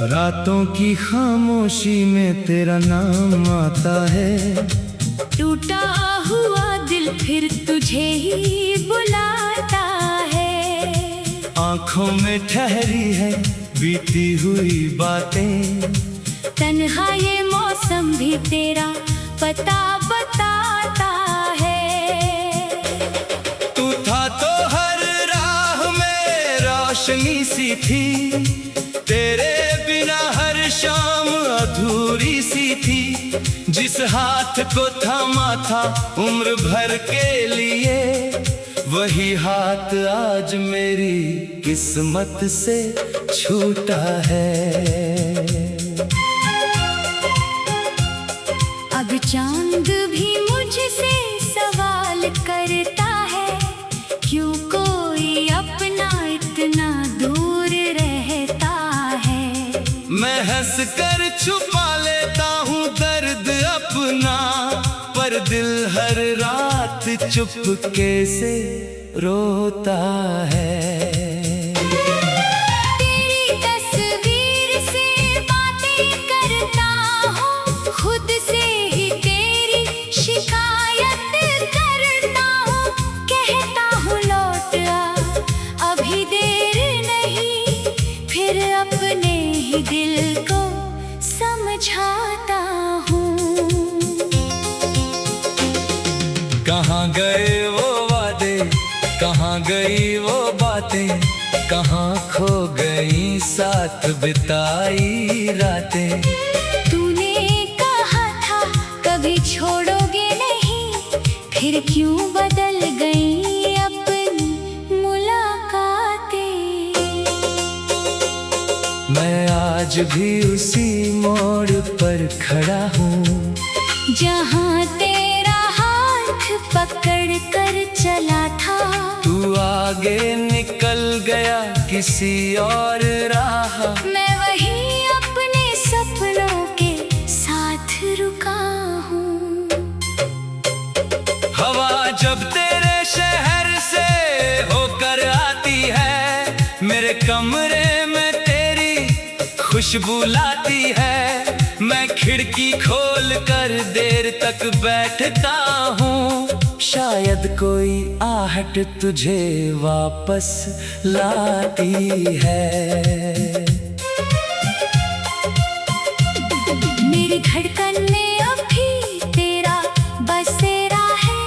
रातों की खामोशी में तेरा नाम आता है। टूटा हुआ दिल फिर तुझे ही बुलाता है। आँखों में ठहरी है बीती हुई बातें। तन्हा ये मौसम भी तेरा पता बताता है। तू था तो हर राह में रोशनी सी थी, तेरे बिना हर शाम अधूरी सी थी। जिस हाथ को थामा था उम्र भर के लिए, वही हाथ आज मेरी किस्मत से छूटा है। अब चांद भी मुझसे सवाल करता है, क्यों कोई अपना इतना दूर रहता है। मैं हंस कर छुपा लेता हूँ दर्द अपना, पर दिल हर रात चुपके से रोता है। तेरी तस्वीर से बातें करता हूँ, खुद से ही तेरी शिकायत करता हूँ। कहता हूँ लौट आ, अभी देर नहीं, फिर अपने ही दिल को समझाता हूँ। कहाँ गए वो वादे, कहाँ गई वो बातें, कहाँ खो गई साथ बिताई रातें। तूने कहा था कभी छोड़ोगे नहीं, फिर क्यों बदल गई अपनी मुलाकातें। मैं आज भी उसी मोड़ पर खड़ा हूँ, जहाँ तेरा हाथ पकड़ कर चला था। तू आगे निकल गया किसी और राह। मैं वही अपने सपनों के साथ रुका हूँ। हवा जब तेरे शहर से होकर आती है, मेरे कमरे में तेरी खुशबू लाती है। मैं खिड़की खोल कर देर तक बैठता हूँ, शायद कोई आहट तुझे वापस लाती है। मेरी धड़कन में अभी तेरा बसेरा है,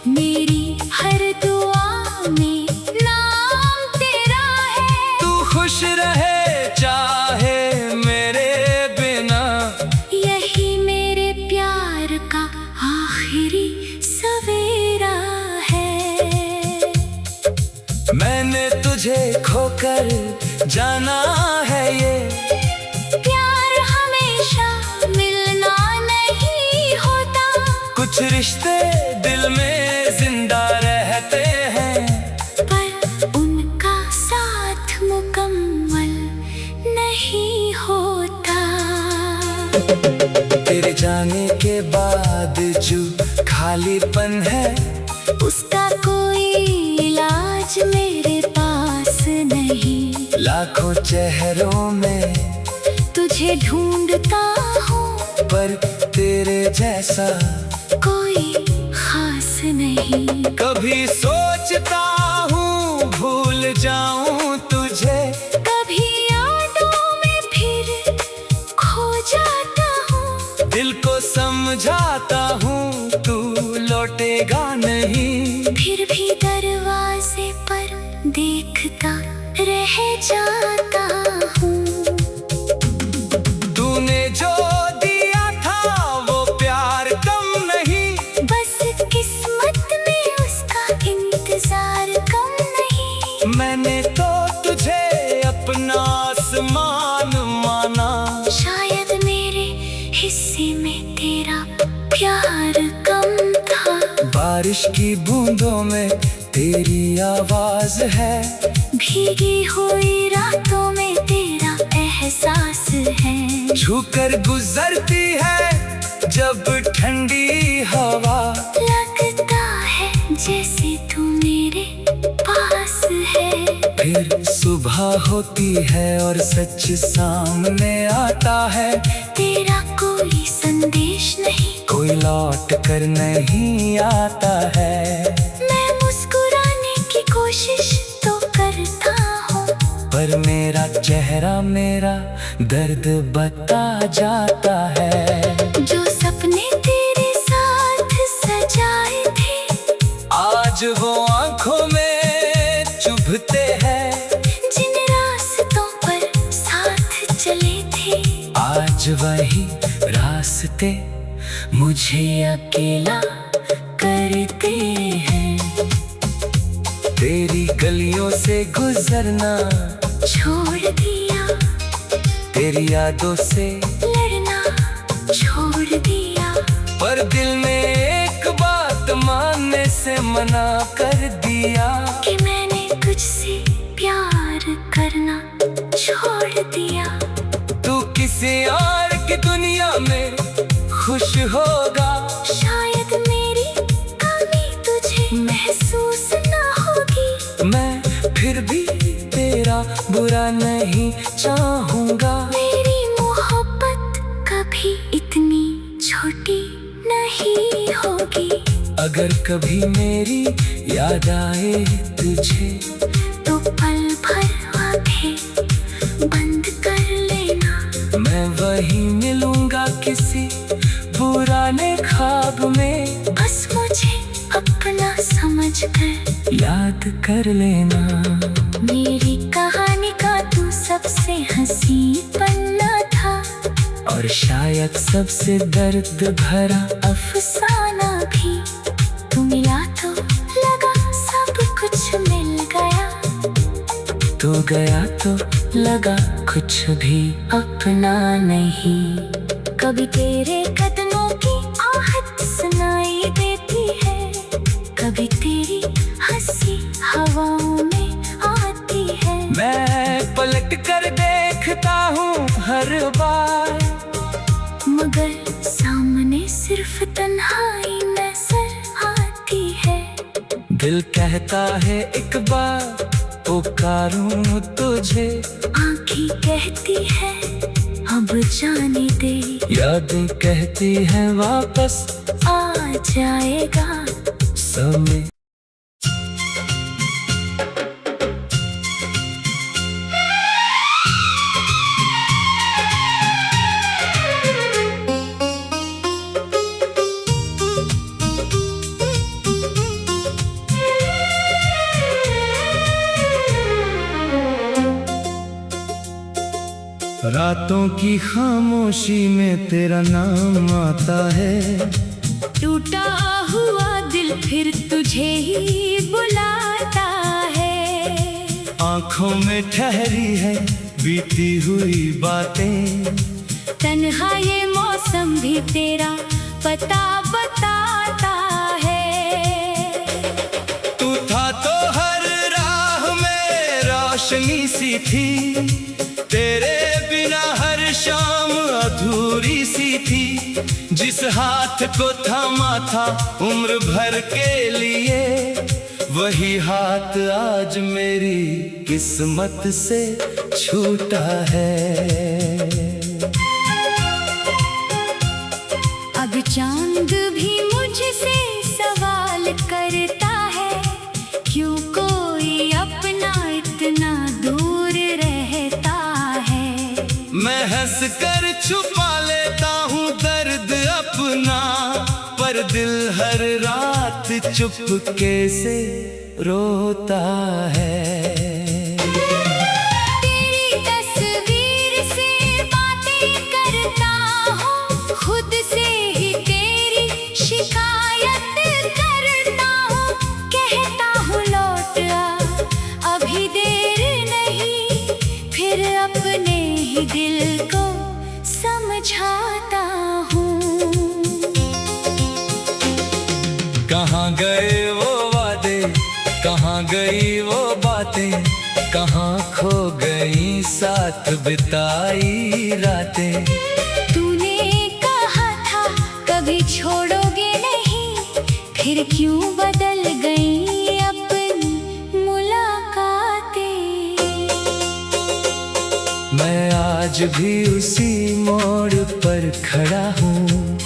मेरी हर दुआ में नाम तेरा है। तू खुश रहे चाहे मेरे बिना, यही मेरे प्यार का आखिरी सवेरा है। मैंने तुझे खोकर जाना है ये, प्यार हमेशा मिलना नहीं होता। कुछ रिश्ते दिल में जिंदा रहते हैं, पर उनका साथ मुकम्मल नहीं होता। तेरे जाने के बाद जो खालीपन है, उसका कोई इलाज मेरे पास नहीं। लाखों चेहरों में तुझे ढूंढता हूँ, पर तेरे जैसा कोई खास नहीं। कभी सोचता हूँ भूल जाऊं तुझे, कभी यादों में फिर खो जाता हूँ। दिल को समझाता हूँ तू लौटेगा नहीं। फिर भी दरवाजे पर देखता रह जाता हूँ। तूने जो दिया था वो प्यार कम नहीं, बस किस्मत में उसका इंतजार कम नहीं। मैंने तो तुझे अपना आसमान माना। शायद मेरे हिस्से में तेरा प्यार कम था। बारिश की बूंदों में तेरी आवाज है, भीगी हुई रातों में तेरा एहसास है। छूकर गुजरती है जब ठंडी हवा, लगता है जैसे तू मेरे पास है। फिर सुबह सुबह होती है और सच सामने आता है। तेरा कोई संदेश नहीं, कोई लौट कर नहीं आता है। मैं मुस्कुराने की कोशिश तो करता हूँ, पर मेरा चेहरा मेरा दर्द बता जाता है। जो सपने तेरे साथ सजाए थे, आज वो आंखों में चुभते हैं। जिन रास्तों पर साथ चले थे, आज वही रास्ते मुझे अकेला करते हैं। तेरी गलियों से गुजरना छोड़ दिया, तेरी यादों से लड़ना छोड़ दिया, पर दिल में एक बात मानने से मना कर दिया कि मैंने तुझसे प्यार करना छोड़ दिया। तू किसी और की दुनिया में खुश होगा, शायद मेरी कमी तुझे महसूस ना होगी। मैं फिर भी तेरा बुरा नहीं चाहूँगा। मेरी मोहब्बत कभी इतनी छोटी नहीं होगी। अगर कभी मेरी याद आए तुझे, तो पल भर आंखें बंद कर लेना। मैं वही मिलूंगा किसी पुराने ख्वाब में। बस मुझे अपना समझकर याद कर लेना। मेरी कहानी का तू सबसे हंसी पन्ना था, और शायद सबसे दर्द भरा अफसाना भी। तू मिला तो लगा सब कुछ मिल गया, तू गया तो लगा कुछ भी अपना नहीं। कभी तेरे कदमों की आहट सुनाई देती है, कभी तेरी हंसी हवाओं में आती है। मैं पलट कर देखता हूँ हर बार, मगर सामने सिर्फ तन्हाई नजर आती है। दिल कहता है एक बार पुकारूं तुझे, आँखें कहती है अब जाने दे। यादें कहती है वापस आ जाएगा समय। रातों की खामोशी में तेरा नाम आता है। टूटा हुआ दिल फिर तुझे ही बुलाता है। आंखों में ठहरी है बीती हुई बातें, तन्हा ये मौसम भी तेरा पता बताता है। तू था तो हर राह में रोशनी सी थी, तेरे बिना हर शाम अधूरी सी थी। जिस हाथ को थामा था उम्र भर के लिए, वही हाथ आज मेरी किस्मत से छूटा है। अब चांद भी मुझसे सवाल करता है, क्यों कोई अपना इतना दूर रहता है। मैं हंस कर छुपा लेता हूँ दर्द अपना, पर दिल हर रात चुपके से रोता है। तेरी तस्वीर से बातें करता हूँ, खुद से ही तेरी शिकायत करता हूँ। कहता हूँ लौट आ, अभी देर नहीं, फिर अपने ही दिल को समझाता हूँ। कहाँ गए वो वादे, कहाँ गई वो बातें, कहाँ खो गई साथ बिताई रातें। तूने कहा था कभी छोड़ोगे नहीं, फिर क्यों बदल गई अपनी मुलाकातें। आज भी उसी मोड़ पर खड़ा हूँ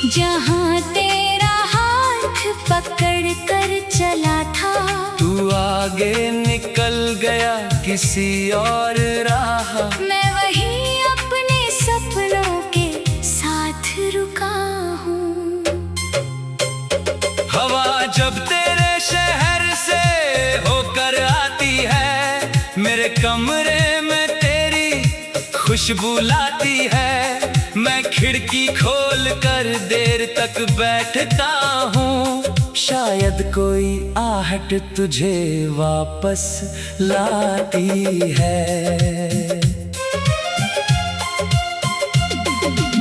जहाँ तेरा हाथ पकड़ कर चला था। तू आगे निकल गया किसी और राह, मैं वहीं अपने सपनों के साथ रुका हूँ। हवा जब तेरे शहर से होकर आती है, मेरे कमरे में तेरी खुशबू लाती है। मैं खिड़की खोल कर देर तक बैठता हूँ, शायद कोई आहट तुझे वापस लाती है।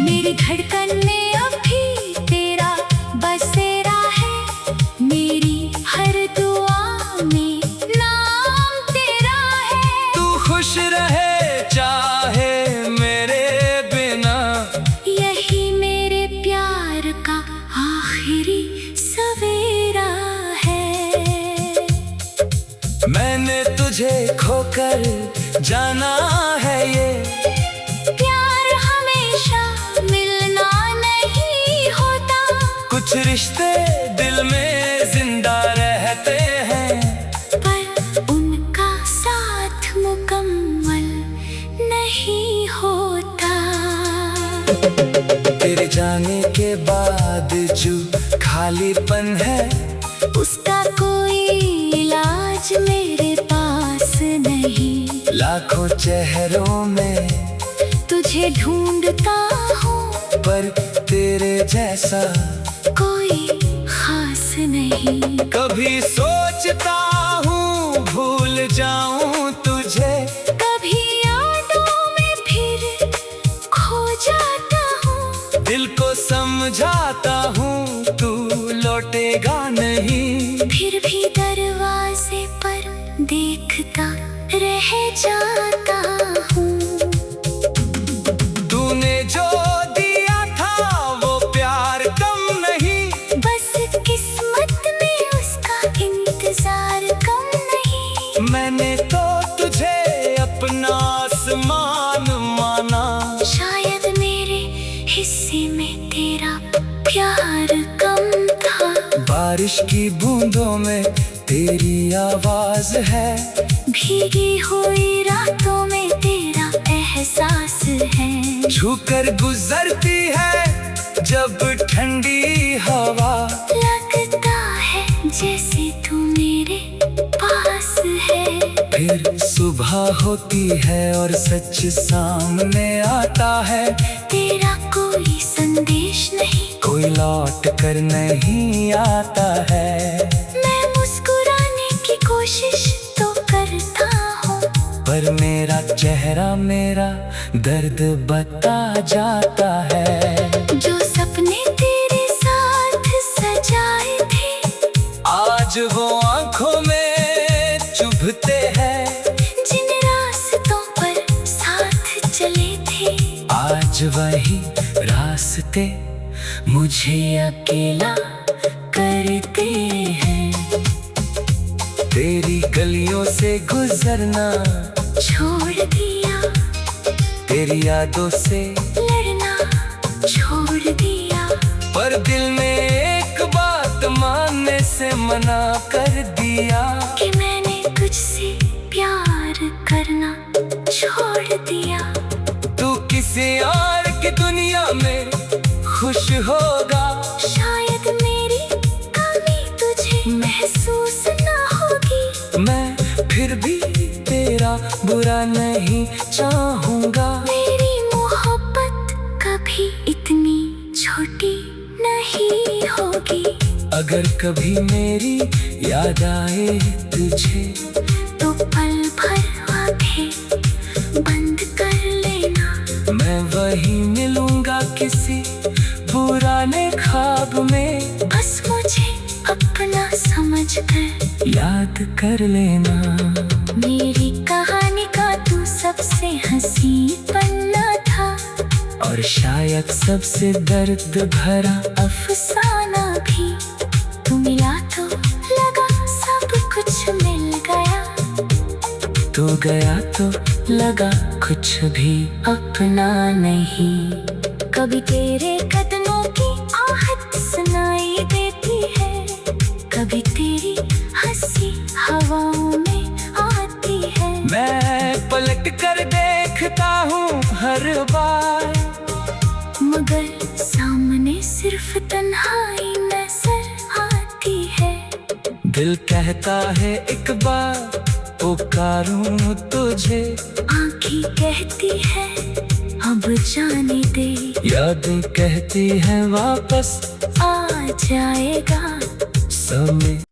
मेरी धड़कन में अभी तेरा बसेरा है, मेरी हर दुआ में नाम तेरा है। तू खुश रहे चाहे मेरे बिना, यही मेरे प्यार का आखिरी सवेरा है। मैंने तुझे खोकर जाना है, ये प्यार हमेशा मिलना नहीं होता। कुछ रिश्ते दिल में जिंदा रहते हैं, पर उनका साथ मुकम्मल नहीं होता। तेरे जाने के बाद जो खालीपन है, उसका कोई इलाज मेरे पास नहीं। लाखों चेहरों में तुझे ढूंढता हूँ, पर तेरे जैसा कोई खास नहीं। कभी सोचता हूँ भूल जाऊं तुझे, कभी यादों में फिर खो जाता हूँ। दिल को समझाता हूँ तू लौटेगा नहीं। फिर भी दरवाजे पर देखता रह जाता हूँ। तूने जो दिया था वो प्यार कम नहीं, बस किस्मत में उसका इंतजार कम नहीं। मैंने तो तुझे अपना आसमान माना, शायद मेरे हिस्से में तेरा प्यार कम था। बारिश की बूंदों में तेरी आवाज है, भीगी हुई रातों में तेरा एहसास है। छूकर गुजरती है जब ठंडी हवा, लगता है जैसे तू मेरे पास है। फिर सुबह होती है और सच सामने आता है। तेरा कोई संदेश नहीं, कोई लौट कर नहीं आता है। मैं मुस्कुराने की कोशिश तो करता हूँ, पर मेरा चेहरा मेरा दर्द बता जाता है। जो सपने तेरे साथ सजाए थे, आज वो आंखों में चुभते हैं। जिन रास्तों पर साथ चले थे, आज वही रास्ते मुझे अकेला करते हैं। तेरी गलियों से गुजरना छोड़ दिया, तेरी यादों से लड़ना छोड़ दिया। पर दिल में एक बात मानने से मना कर दिया, कि मैंने तुझसे प्यार करना छोड़ दिया। तू किसी और की दुनिया में खुश होगा, शायद मेरी कमी तुझे महसूस ना होगी। मैं फिर भी तेरा बुरा नहीं चाहूँगा। मेरी मोहब्बत कभी इतनी छोटी नहीं होगी। अगर कभी मेरी याद आए तुझे, तो पल भर आंखें बंद कर लेना। मैं वहीं मिलूंगा किसी पुराने ख्वाब में। बस मुझे अपना समझ कर याद कर लेना। मेरी कहानी का तू सबसे हंसी पन्ना था, और शायद सबसे दर्द भरा अफसाना भी। तू मिला तो लगा सब कुछ मिल गया। तू गया तो लगा कुछ भी अपना नहीं। कभी तेरे कदमों की आहट सुनाई देती है, कभी तेरी हंसी हवाओं में आती है। मैं पलट कर देखता हूँ हर बार, मगर सामने सिर्फ तन्हाई नजर आती है। दिल कहता है एक बार पुकारूं तुझे, आँखें कहती है अब जाने दे, यादें कहती है वापस आ जाएगा समय।